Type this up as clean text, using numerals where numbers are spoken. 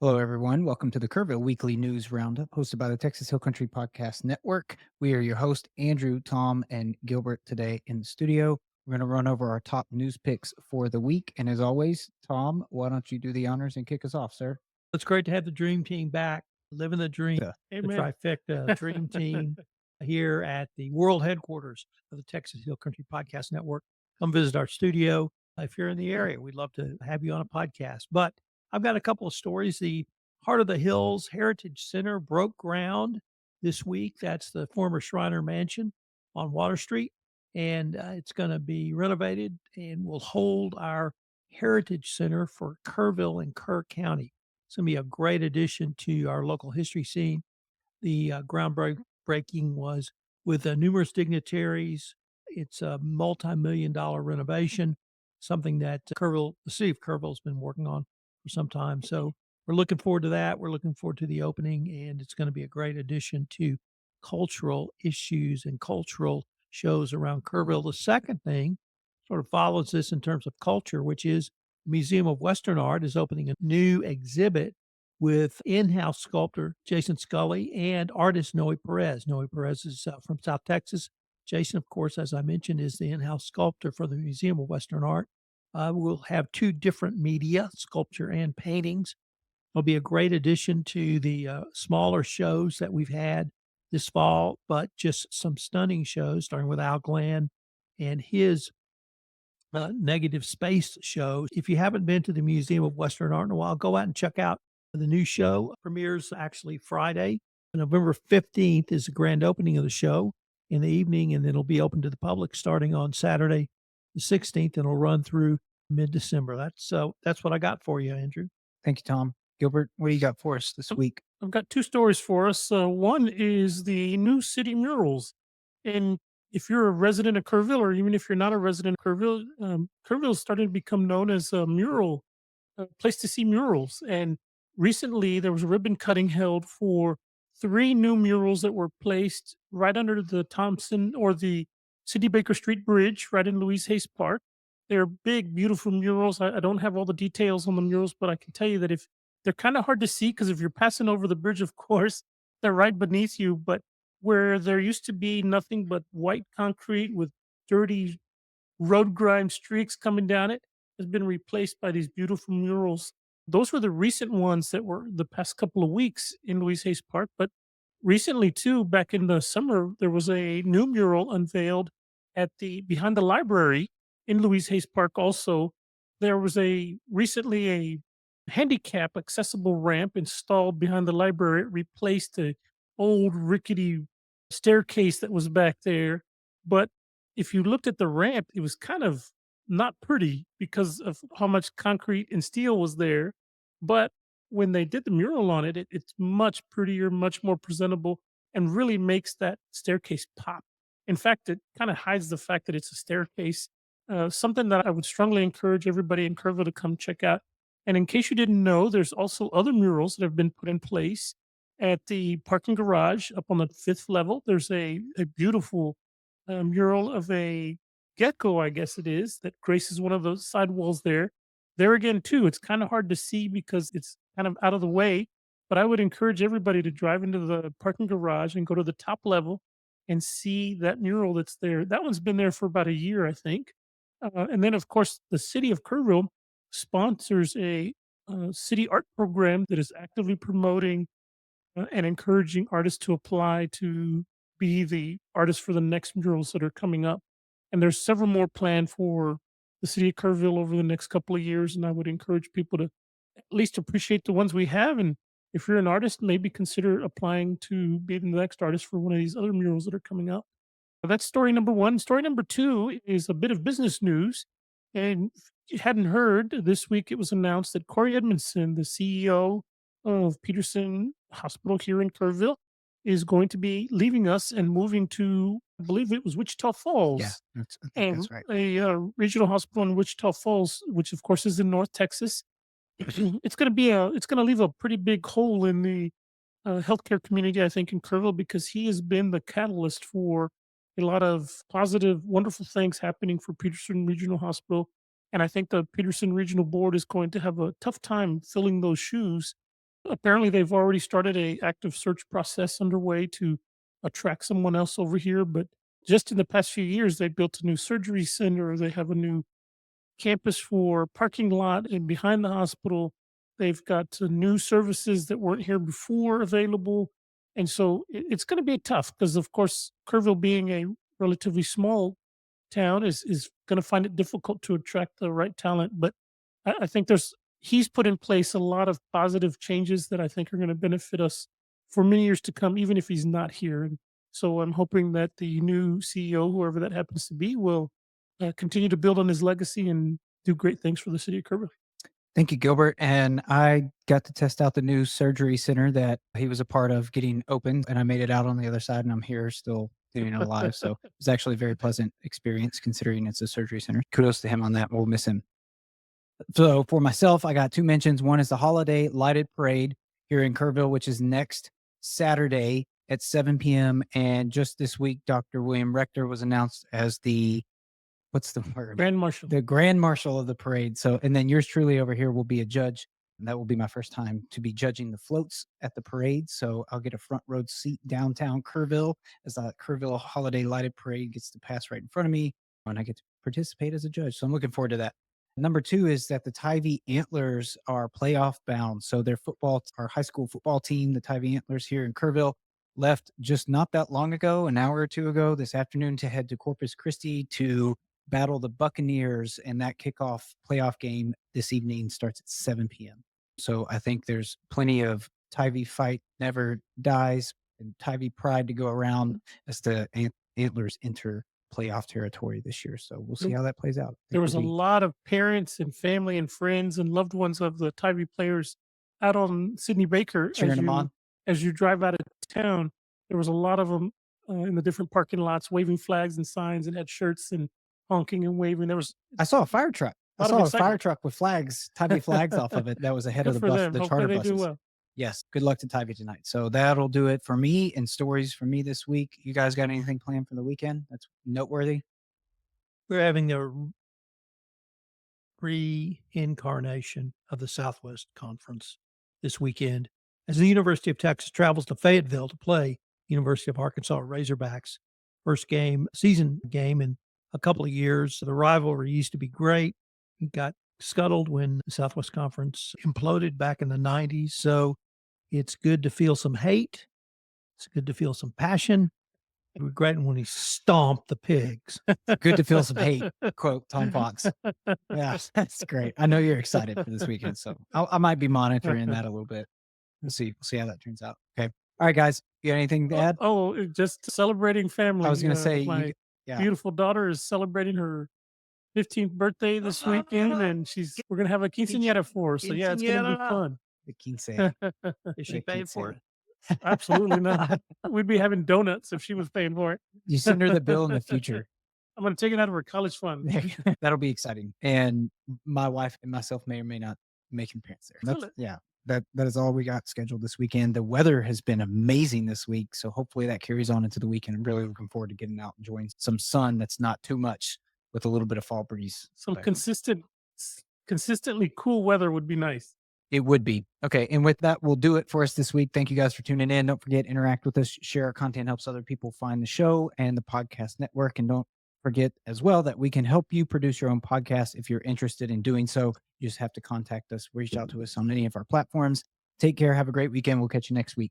Hello, everyone. Welcome to the Kerrville Weekly News Roundup, hosted by the Texas Hill Country Podcast Network. We are your host, Andrew, Tom, and Gilbert today in the studio. We're going to run over our top news picks for the week. And as always, Tom, why don't you do the honors and kick us off, sir? It's great to have the dream team back, living the dream, Yeah. the Amen. trifecta dream team here at the world headquarters of the Texas Hill Country Podcast Network. Come visit our studio if you're in the area. We'd love to have you on a podcast. But I've got a couple of stories. The Heart of the Hills Heritage Center broke ground this week. That's the former Shriner Mansion on Water Street. And it's going to be renovated and will hold our Heritage Center for Kerrville and Kerr County. It's going to be a great addition to our local history scene. The groundbreaking was with numerous dignitaries. It's a multi-million dollar renovation, something that the city of Kerrville has been working on for some time. So we're looking forward to that. We're looking forward to the opening, and it's going to be a great addition to cultural issues and cultural shows around Kerrville. The second thing sort of follows this in terms of culture, which is the Museum of Western Art is opening a new exhibit with in-house sculptor Jason Scully and artist Noe Perez. Noe Perez is from South Texas. Jason, of course, as I mentioned, is the in-house sculptor for the Museum of Western Art. We'll have two different media, sculpture and paintings. It'll be a great addition to the smaller shows that we've had this fall, but just some stunning shows, starting with Al Glenn and his negative space show. If you haven't been to the Museum of Western Art in a while, go out and check out the new show. Premieres actually Friday. November 15th is the grand opening of the show in the evening, and then it'll be open to the public starting on Saturday, the 16th, and it'll run through mid-December. That's what I got for you, Andrew. Thank you, Tom. Gilbert, what do you got for us this Um, week? I've got two stories for us. One is the new city murals. And if you're a resident of Kerrville, or even if you're not a resident of Kerrville, Kerrville is starting to become known as a place to see murals. And recently there was a ribbon cutting held for three new murals that were placed right under the Thompson or the City Baker Street Bridge right in Louise Hayes Park. They're big, beautiful murals. I don't have all the details on the murals, but I can tell you that if they're kind of hard to see because if you're passing over the bridge, of course, they're right beneath you. But where there used to be nothing but white concrete with dirty road grime streaks coming down it has been replaced by these beautiful murals. Those were the recent ones that were the past couple of weeks in Louise Hayes Park. But recently, too, back in the summer, there was a new mural unveiled at the behind the library in Louise Hayes Park. Also, there was a recently a handicap accessible ramp installed behind the library. It replaced the old rickety staircase that was back there. But if you looked at the ramp, it was kind of not pretty because of how much concrete and steel was there. But when they did the mural on it, it's much prettier, much more presentable, and really makes that staircase pop. In fact, it kind of hides the fact that it's a staircase. Something that I would strongly encourage everybody in Kerrville to come check out. And in case you didn't know, there's also other murals that have been put in place at the parking garage up on the fifth level. There's a beautiful mural of a gecko, I guess it is, that graces one of those side walls there. There again, too, it's kind of hard to see because it's kind of out of the way. But I would encourage everybody to drive into the parking garage and go to the top level and see that mural that's there. That one's been there for about a year, I think. And then, of course, the city of Kerrville sponsors a city art program that is actively promoting and encouraging artists to apply to be the artist for the next murals that are coming up. And there's several more planned for the city of Kerrville over the next couple of years. And I would encourage people to at least appreciate the ones we have. And if you're an artist, maybe consider applying to be the next artist for one of these other murals that are coming up. That's story number one. Story number two is a bit of business news. And if you hadn't heard, this week it was announced that Corey Edmondson, the CEO of Peterson Hospital here in Kerrville, is going to be leaving us and moving to, I believe it was Wichita Yeah, Falls, I think and that's right. a regional hospital in Wichita Falls, which of course is in North Texas. It's going to leave a pretty big hole in the healthcare community, I think, in Kerrville because he has been the catalyst for a lot of positive, wonderful things happening for Peterson Regional Hospital. And I think the Peterson Regional Board is going to have a tough time filling those shoes apparently they've already started a active search process underway to attract someone else over here. But just in the past few years, they built a new surgery center. They have a new campus for parking lot and behind the hospital. They've got new services that weren't here before available. And so it's going to be tough because, of course, Kerrville being a relatively small town is going to find it difficult to attract the right talent. But I think he's put in place a lot of positive changes that I think are going to benefit us for many years to come, even if he's not here. And so I'm hoping that the new CEO, whoever that happens to be, will continue to build on his legacy and do great things for the city of Kerrville. Thank you, Gilbert. And I got to test out the new surgery center that he was a part of getting opened, and I made it out on the other side, and I'm here still doing it alive. So it was actually a very pleasant experience considering it's a surgery center. Kudos to him on that. We'll miss him. So for myself, I got two mentions. One is the holiday lighted parade here in Kerrville, which is next Saturday at 7 p.m. And just this week, Dr. William Rector was announced as the what's the word? Grand Marshal. The Grand Marshal of the parade. So, and then yours truly over here will be a judge. And that will be my first time to be judging the floats at the parade. So I'll get a front row seat downtown Kerrville as the Kerrville holiday lighted parade gets to pass right in front of me. And I get to participate as a judge. So I'm looking forward to that. Number two is that the Tivy Antlers are playoff bound. So their our high school football team, the Tivy Antlers here in Kerrville, left just not that long ago, an hour or two ago this afternoon to head to Corpus Christi to battle the Buccaneers, and that kickoff playoff game this evening starts at 7 p.m. So I think there's plenty of Tivy fight never dies and Tivy pride to go around as the Antlers enter playoff territory this year. So we'll see how that plays out. There was a lot of parents and family and friends and loved ones of the Tivy players out on Sidney Baker cheering them on. As you drive out of town. There was a lot of them in the different parking lots waving flags and signs and had shirts and honking and waving. I saw a fire truck. I saw a fire truck with flags, Tivy flags off of it. That was ahead of the bus, the charter buses. Well. Yes. Good luck to Tivy tonight. So that'll do it for me and stories for me this week. You guys got anything planned for the weekend that's noteworthy? We're having the reincarnation of the Southwest Conference this weekend as the University of Texas travels to Fayetteville to play University of Arkansas Razorbacks. First season game in a couple of years. The rivalry used to be great. It got scuttled when the Southwest Conference imploded back in the 90s. So it's good to feel some hate. It's good to feel some passion. I regret when he stomped the pigs. Good to feel some hate, quote Tom Fox. Yeah, that's great. I know you're excited for this weekend, so I might be monitoring that a little bit. We'll see how that turns out. Okay. All right, guys. You got anything to add? Just celebrating family. I was going to say, my beautiful daughter is celebrating her 15th birthday this weekend, and we're going to have a quinceañera for her. So yeah, it's going to be fun. The quinceañera. Is she paying for it? Absolutely not. We'd be having donuts if she was paying for it. You send her the bill in the future. I'm going to take it out of her college fund. That'll be exciting. And my wife and myself may or may not make an appearance there. That is all we got scheduled this weekend. The weather has been amazing this week, so hopefully that carries on into the weekend. I'm really looking forward to getting out and enjoying some sun that's not too much with a little bit of fall breeze. Some consistently cool weather would be nice. It would be. Okay, and with that, we'll do it for us this week. Thank you guys for tuning in. Don't forget, interact with us, share our content, helps other people find the show and the podcast network. And don't forget as well that we can help you produce your own podcast if you're interested in doing so. You just have to contact us, reach out to us on any of our platforms. Take care. Have a great weekend. We'll catch you next week.